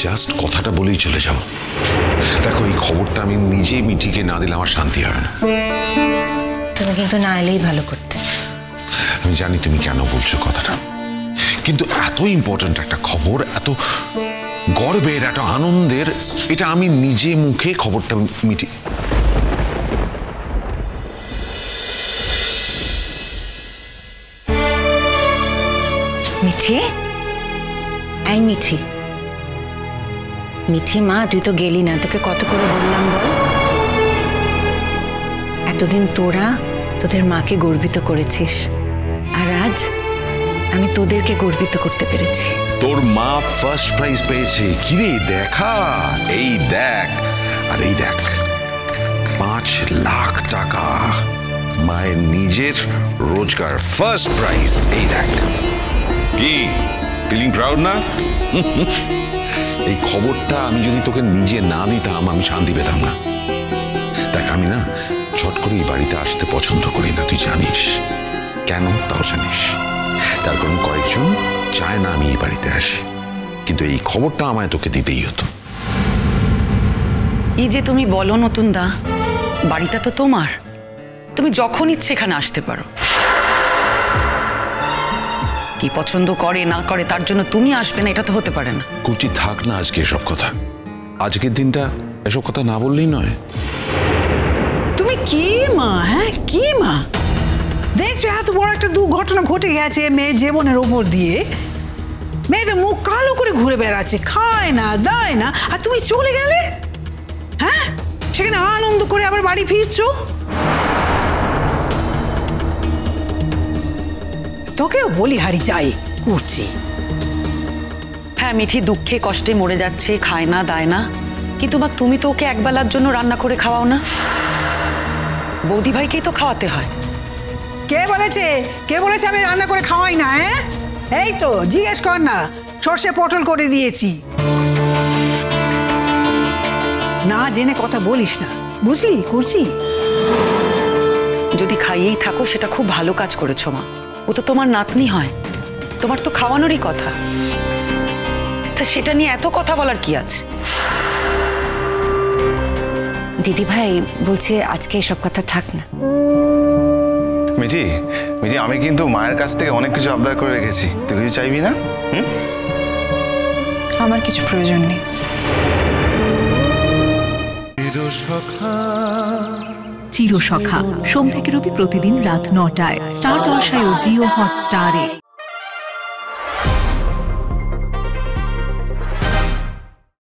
Just কথাটা বলেই চলে যাব। দেখো, এই খবরটা আমি নিজেই মিঠিকে না দিলে আমার শান্তি হবে না। তুমি কিন্তু না এলেই ভালো করতে। আমি জানি তুমি কেন বলছো কথাটা, কিন্তু এত ইম্পর্ট্যান্ট একটা খবর, এত গর্বের, এত আনন্দের, এটা আমি নিজে মুখে খবরটা মিঠি। মিঠি, এই মিঠি, মিঠি মা, তুই তো গেলি না, তোকে কত করে বললাম বল। এতদিন তোরা তোদের মাকে গর্বিত করেছিস, আর আজ আমি তোদেরকে গর্বিত করতে পেরেছি। তোর মা ফার্স্ট প্রাইজ পেয়েছে। কিরে দেখা, এই দেখ, আর এই দেখ 5 লাখ টাকা মায়ের নিজের রোজগার, ফার্স্ট প্রাইজ। এই দেখ, কি ফিলিং প্রাউড না? এই খবরটা আমি যদি তোকে নিজে না দিতাম আমি শান্তি পেতাম না। দেখ, আমি না ছট করে এই বাড়িতে আসতে পছন্দ করি না, তুই জানিস কেন, তাও জানিস। তার কারণ কয়েকজন চায় না আমি এই বাড়িতে আসি, কিন্তু এই খবরটা আমায় তোকে দিতেই হতো। এই যে তুমি বলো নতুন দা, বাড়িটা তো তোমার, তুমি যখন ইচ্ছে এখানে আসতে পারো। কি পছন্দ করে না করে তার জন্য তুমি আসবে না, এটা তো হতে পারে না। কুচি, থাক না আজকে এসব কথা, আজকের দিনটা এসব কথা না বললেই নয়। তুমি কি মা, হ্যাঁ কি মা, দেখছো এত বড় একটা দুর্ঘটনা ঘটে গেছে মেয়ের জীবনের ওপর দিয়ে, মেয়েটা মুখ কালো করে ঘুরে বেড়াচ্ছে, খায় না দায় না, আর তুমি চলে গেলে, হ্যাঁ সেখানে আনন্দ করে আবার বাড়ি ফিরছো। তোকেও বলি হারি যাই করছি। হ্যাঁ, মিঠি দুঃখে কষ্টে মরে যাচ্ছে, খায় না দায় না, কিন্তু মা তুমি তো ওকে একবেলার জন্য রান্না করে খাওয়াও না। বৌদি ভাইকেই তো খাওয়াতে হয়। কে বলেছে, কে বলেছে আমি রান্না করে খাওয়াই না? হ্যাঁ এই তো জিজ্ঞেস কর না, সর্ষে পটল করে দিয়েছি। না জেনে কথা বলিস না, বুঝলি করছি। যদি খাইয়েই থাকো সেটা খুব ভালো কাজ করেছো মা, ও তো তোমার নাতনি হয়, তোমার তো খাওয়ানোরই কথা, তা সেটা নিয়ে এত কথা বলার কি আছে? দিদি ভাই বলছে আজকে এসব কথা থাক না। মিঠি, মিঠি, আমি কিন্তু মায়ের কাছ থেকে অনেক কিছু আবদার করে রেখেছি, তুই কিছু চাইবি না? আমার কিছু প্রয়োজন নেই। চিরসখা সোম থেকে রবি প্রতিদিন রাত 9টায় স্টার জলসায় ও জিও হটস্টারে।